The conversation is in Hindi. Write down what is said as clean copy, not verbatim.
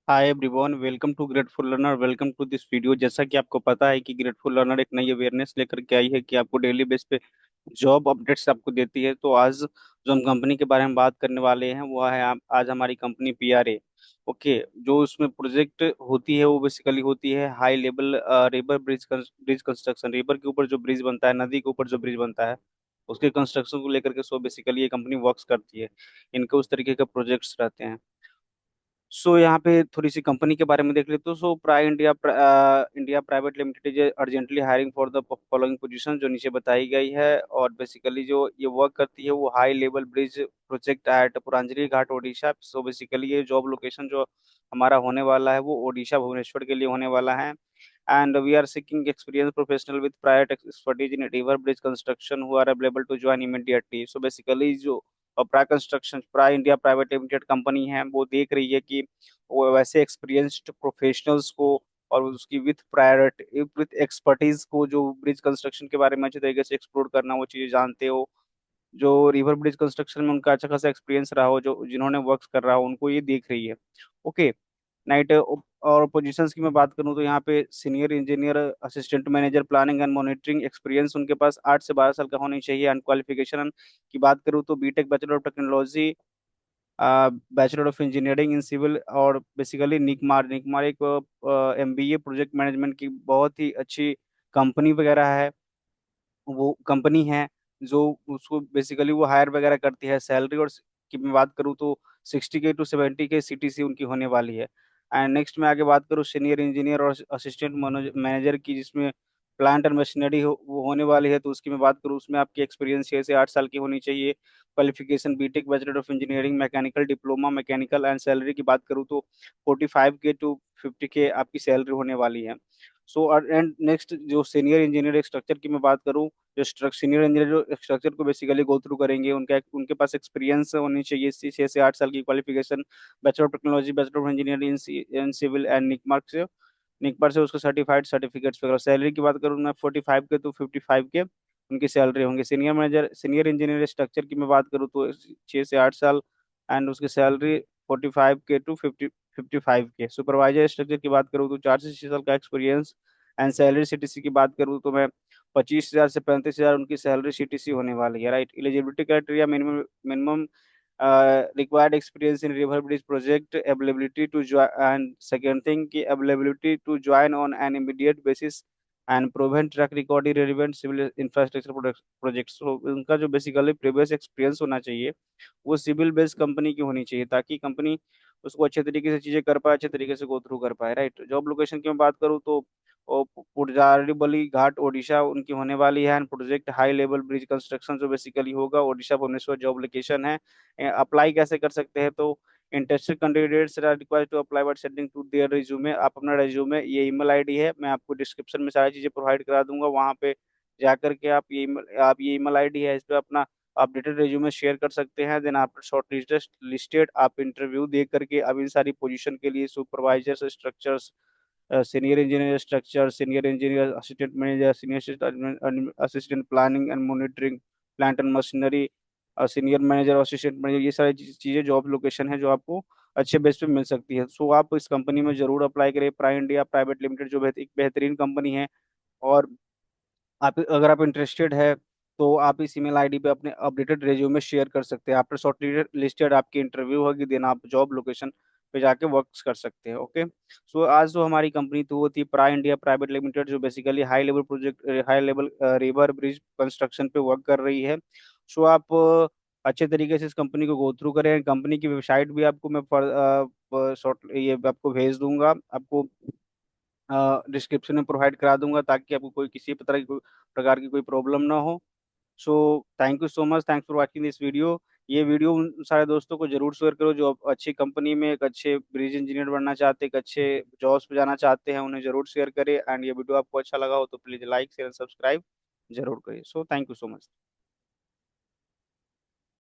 Hi everyone, welcome to grateful learner. Welcome to this video. जैसा कि आपको पता है कि ग्रेटफुल लर्नर एक नई अवेयरनेस लेकर के आई है कि आपको डेली बेस पे जॉब अपडेट्स आपको देती है। तो आज जो हम कंपनी के बारे में बात करने वाले हैं वो है आज हमारी कंपनी पीआरए। ओके। जो उसमें प्रोजेक्ट होती है वो बेसिकली होती है high level river bridge construction. River के ऊपर जो ब्रिज बनता है, नदी के ऊपर जो ब्रिज बनता है, उसके कंस्ट्रक्शन को लेकर के सो बेसिकली ये कंपनी वर्क्स करती है। इनके उस तरीके के प्रोजेक्ट्स रहते हैं। यहाँ पे थोड़ी सी कंपनी के बारे में देख लेते हो। India private limited is urgently hiring for the following position, जो नीचे बताई गई है। और बेसिकली जो ये वर्क करती है वो high level bridge project at Puranjali Ghat Odisha. So basically ये जॉब लोकेशन जो हमारा होने वाला है वो ओडिशा भुवनेश्वर के लिए होने वाला है। And we are seeking experience professional with prior expertise in river bridge construction who are available to join immediately. So basically जो प्राय कंस्ट्रक्शन प्राय इंडिया प्राइवेट लिमिटेड कंपनी है वो देख रही है कि वो वैसे एक्सपीरियंस्ड प्रोफेशनल्स को और उसकी विथ प्रायोरिटी विथ एक्सपर्टीज को जो ब्रिज कंस्ट्रक्शन के बारे में अच्छे तरीके से एक्सप्लोर करना, वो चीजें जानते हो, जो रिवर ब्रिज कंस्ट्रक्शन में उनका अच्छा खासा एक्सपीरियंस रहा हो, जो जिन्होंने वर्क कर रहा हो, उनको ये देख रही है। ओके। नाइट और पोजीशंस की मैं बात करूं तो यहाँ पे senior engineer, assistant manager, planning and monitoring experience उनके पास 8 से 12 साल का होनी चाहिए। एंड क्वालिफिकेशन की बात करूँ तो B Tech, bachelor of technology, bachelor of engineering in civil, और बेसिकली निकमार निकमार एक एमबीए प्रोजेक्ट मैनेजमेंट की बहुत ही अच्छी कंपनी वगैरह है। वो कंपनी है जो उसको बेसिकली वो हायर वगैरह करती है। सैलरी और की मैं बात करूँ तो 60K to 70K सीटीसी उनकी होने वाली है। एंड नेक्स्ट मैं आगे बात करूँ सीनियर इंजीनियर और असिस्टेंट मैनेजर की, जिसमें प्लांट एंड मशीनरी वो होने वाली है, तो उसकी मैं बात करूँ उसमें आपकी एक्सपीरियंस 6 से 8 साल की होनी चाहिए। Qualification B Tech, bachelor of engineering, mechanical diploma mechanical. And salary की बात करूँ तो 45K to 50K आपकी सैलरी होने वाली है। एंड नेक्स्ट जो सीनियर इंजीनियर स्ट्रक्चर की मैं बात करूँ, जो सीनियर इंजीनियर जो स्ट्रक्चर को बेसिकली गो थ्रू करेंगे, उनके पास एक्सपीरियंस होनी चाहिए 6 से 8 साल की qualification, bachelor of technology, bachelor of engineering in civil and NICMAR से उसको सर्टिफाइड सर्टिफिकेट्स वगैरह। सैलरी की बात करूँ मैं 45K to 55K उनकी सैलरी होंगी। सीनियर इंजीनियर स्ट्रक्चर की मैं बात करूँ तो 6 से 8 साल, एंड उसकी salary 45K to 55K। Supervisor structure की बात करूँ तो 4 से 6 साल का एक्सपीरियंस। एंड सैलरी सीटीसी की बात करूँ तो मैं 25,000 से 35,000 उनकी सैलरी सीटीसी होने वाली है। Right. Eligibility criteria, minimum minimum required experience in river bridge project, availability to join, and second thing ki availability to join on an immediate basis, and proven track record in relevant civil infrastructure projects। so उनका जो बेसिकली प्रीवियस एक्सपीरियंस होना चाहिए वो सिविल बेस्ड कंपनी की होनी चाहिए, ताकि कंपनी उसको अच्छे तरीके से चीजें कर पाए, अच्छे तरीके से गो थ्रू कर पाए। राइट। जॉब लोकेशन की मैं बात करूँ तो पुजारीबली घाट ओडिशा उनकी होने वाली है। And project high level bridge construction जो बेसिकली होगा ओडिशा भुवनेश्वर जॉब लोकेशन है। अप्लाई कैसे कर सकते हैं तो interested candidates are required to apply by sending to their resume. आप अपना रिज्यूमे, ये ईमेल आईडी है, मैं आपको डिस्क्रिप्शन में सारी चीजें प्रोवाइड करा दूंगा, वहां पे जाकर के आप ये ईमेल आईडी है, इस पे अपना अपडेटेड रिज्यूमे शेयर कर सकते हैं। देन आफ्टर शॉर्ट लिस्टेड आप इंटरव्यू दे करके अब इन सारी पोजीशन के लिए supervisors structures, senior engineer structure, senior engineer, assistant manager, senior assistant planning and monitoring, plant and machinery, senior manager, assistant manager, ये सारी चीजें जॉब लोकेशन है जो आपको अच्छे बेस पे मिल सकती है। आप इस कंपनी में जरूर अप्लाई करें। प्राइम इंडिया प्राइवेट लिमिटेड जो एक बेहतरीन कंपनी है। और आप अगर आप इंटरेस्टेड है तो आप इस ईमेल आईडी पे अपने अपडेटेड रिज्यूमे शेयर कर सकते हैं। आफ्टर शॉर्ट लिस्टेड आपकी इंटरव्यू होगी, देन आप जॉब लोकेशन पे जाके वर्क कर सकते हैं। ओके। आज जो हमारी कंपनी थी वो थी प्राई इंडिया प्राइवेट लिमिटेड, जो basically high level river bridge construction पे वर्क कर रही है। आप अच्छे तरीके से इस कंपनी को गो थ्रू करें। कंपनी की वेबसाइट भी आपको मैं शॉर्ट ये आपको भेज दूंगा, आपको डिस्क्रिप्शन में प्रोवाइड करा दूंगा, ताकि आपको कोई किसी प्रकार की कोई प्रॉब्लम ना हो। So thank you so much, thanks for watching this video. ये वीडियो उन सारे दोस्तों को जरूर शेयर करो जो अच्छी कंपनी में एक अच्छे ब्रिज इंजीनियर बनना चाहते हैं, एक अच्छे जॉब्स पे जाना चाहते हैं, उन्हें जरूर शेयर करें। एंड ये वीडियो आपको अच्छा लगा हो तो प्लीज लाइक शेयर सब्सक्राइब जरूर करिए। Thank you so much.